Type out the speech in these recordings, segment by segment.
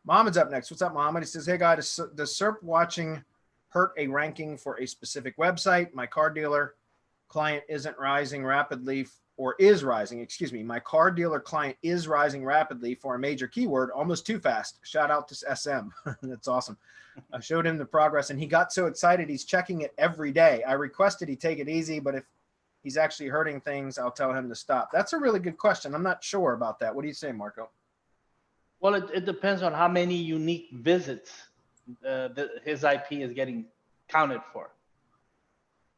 Mohammed's up next. What's up, Mohammed? He says, hey, guys, does SERP watching hurt a ranking for a specific website? My car dealer client isn't rising rapidly, or is rising, excuse me. My car dealer client is rising rapidly for a major keyword, almost too fast. Shout out to SM. That's awesome. I showed him the progress and he got so excited. He's checking it every day. I requested he take it easy, but if he's actually hurting things, I'll tell him to stop. That's a really good question. I'm not sure about that. What do you say, Marco? Well, it depends on how many unique visits his IP is getting counted for,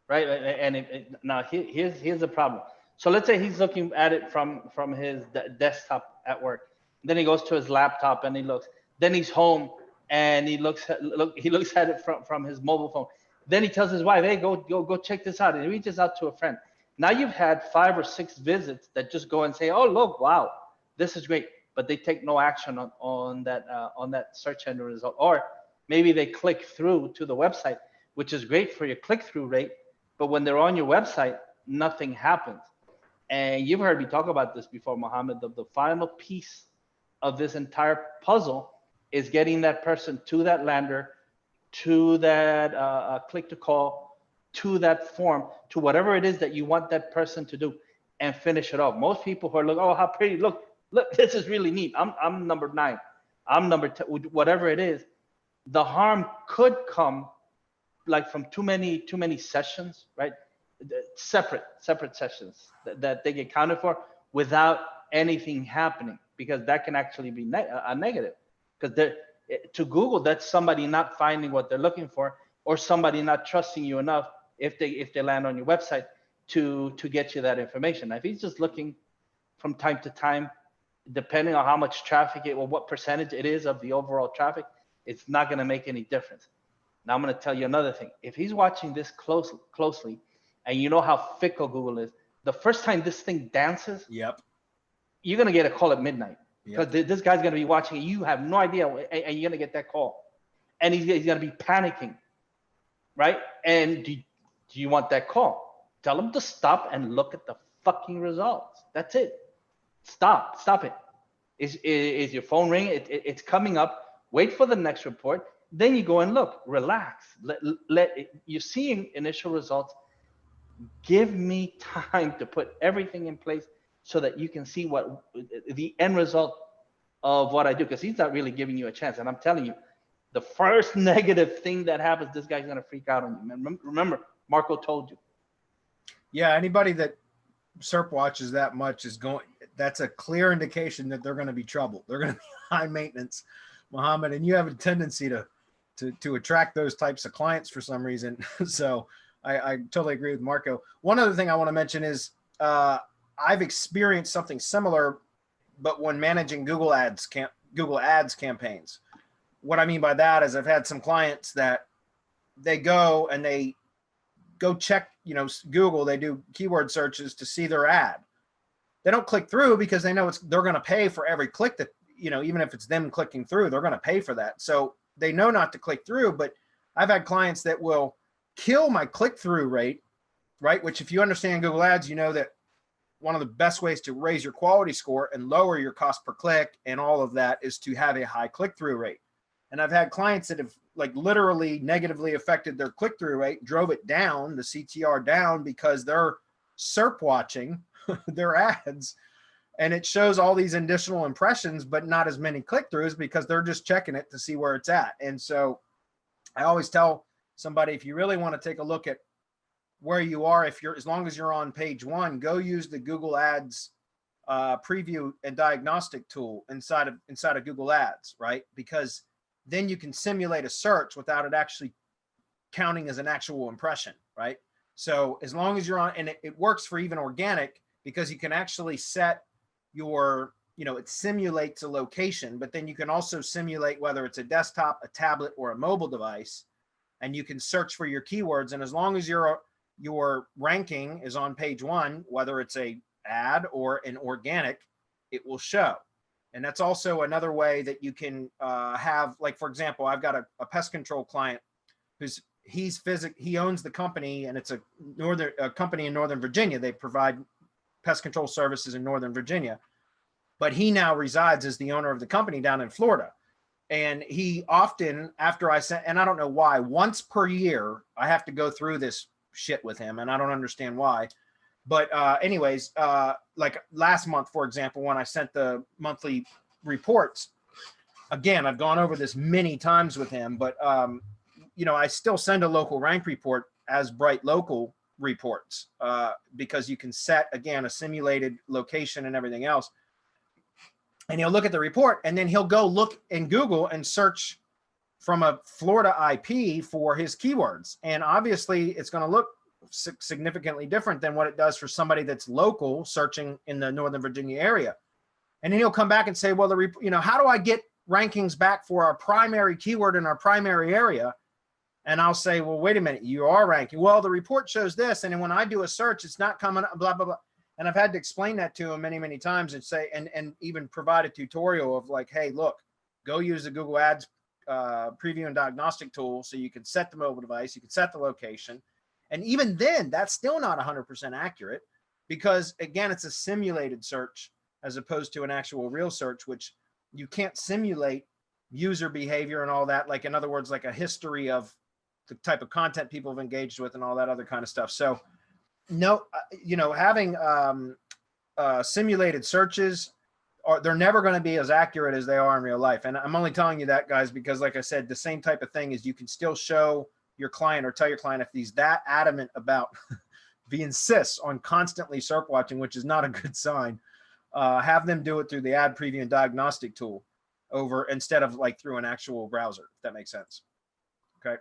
right? And now here's the problem. So let's say he's looking at it from his desktop at work. Then he goes to his laptop and he looks. Then he's home and he looks at it from his mobile phone. Then he tells his wife, "Hey, go check this out." And he reaches out to a friend. Now you've had 5 or 6 visits that just go and say, "Oh, look, wow, this is great," but they take no action on that search engine result, or maybe they click through to the website, which is great for your click-through rate, but when they're on your website, nothing happens. And you've heard me talk about this before, Mohammed. The final piece of this entire puzzle is getting that person to that lander, to that click to call, to that form, to whatever it is that you want that person to do, and finish it off. Most people who are like, "Oh, how pretty! Look, this is really neat. I'm number 9. I'm number 10. Whatever it is." The harm could come like from too many sessions, right? Separate sessions that they get counted for without anything happening, because that can actually be a negative, because to Google, that's somebody not finding what they're looking for, or somebody not trusting you enough if they land on your website to get you that information. Now, if he's just looking from time to time, depending on how much traffic or what percentage it is of the overall traffic, it's not going to make any difference. Now I'm going to tell you another thing. If he's watching this closely, and you know how fickle Google is, the first time this thing dances, yep, you're going to get a call at midnight, because yep, this guy's going to be watching, and you have no idea, and you're going to get that call, and he's going to be panicking, right? And do you want that call? Tell him to stop and look at the fucking results. That's it. Stop it. Is your phone ringing? It's coming up. Wait for the next report. Then you go and look. Relax. You're seeing initial results. Give me time to put everything in place so that you can see what the end result of what I do, because he's not really giving you a chance. And I'm telling you, the first negative thing that happens, this guy's going to freak out on you. Remember, Marco told you. Yeah, anybody that SERP watches that much that's a clear indication that they're going to be trouble. They're going to be high maintenance, Mohammed, and you have a tendency to attract those types of clients for some reason. So I totally agree with Marco. One other thing I want to mention is I've experienced something similar, but when managing Google Ads campaigns. What I mean by that is I've had some clients that they go check, Google, they do keyword searches to see their ad. They don't click through because they know they're going to pay for every click that, even if it's them clicking through, they're going to pay for that. So they know not to click through, but I've had clients that will kill my click-through rate, right? Which, if you understand Google Ads, you know that one of the best ways to raise your quality score and lower your cost per click and all of that is to have a high click-through rate. And I've had clients that have literally negatively affected their click-through rate, drove it down, the CTR down, because they're SERP watching their ads, and it shows all these additional impressions, but not as many click-throughs because they're just checking it to see where it's at. And so I always tell somebody, if you really want to take a look at where you are, as long as you're on page 1, go use the Google Ads preview and diagnostic tool inside of Google Ads, right? Because then you can simulate a search without it actually counting as an actual impression, right? So as long as you're on, and it works for even organic, because you can actually set your, it simulates a location, but then you can also simulate whether it's a desktop, a tablet, or a mobile device, and you can search for your keywords. And as long as your ranking is on page 1, whether it's a ad or an organic, it will show. And that's also another way that you can have, like, for example, I've got a pest control client he owns the company, and it's a company in Northern Virginia. They provide pest control services in Northern Virginia, but he now resides as the owner of the company down in Florida. And he often, after I sent, and I don't know why, once per year, I have to go through this shit with him, and I don't understand why. But anyways, like last month, for example, when I sent the monthly reports, again, I've gone over this many times with him, but you know, I still send a local rank report as Bright Local reports because you can set, again, a simulated location and everything else. And he'll look at the report, and then he'll go look in Google and search from a Florida IP for his keywords. And obviously it's going to look significantly different than what it does for somebody that's local searching in the Northern Virginia area. And then he'll come back and say, well, you know, how do I get rankings back for our primary keyword in our primary area? And I'll say, well, wait a minute, you are ranking. Well, the report shows this. And then when I do a search, it's not coming up, blah, blah, blah. And I've had to explain that to him many, many times and say, and even provide a tutorial of like, hey, look, go use the Google Ads preview and diagnostic tool. So you can set the mobile device, you can set the location. And even then, that's still not 100% accurate because, again, it's a simulated search as opposed to an actual real search, which you can't simulate user behavior and all that. Like, in other words, like a history of the type of content people have engaged with and all that other kind of stuff. So, no, you know, having simulated searches, they're never going to be as accurate as they are in real life. And I'm only telling you that, guys, because like I said, the same type of thing is you can still show your client or tell your client if he's that adamant about he insists on constantly SERP watching, which is not a good sign, have them do it through the ad preview and diagnostic tool instead of like through an actual browser, if that makes sense. Okay.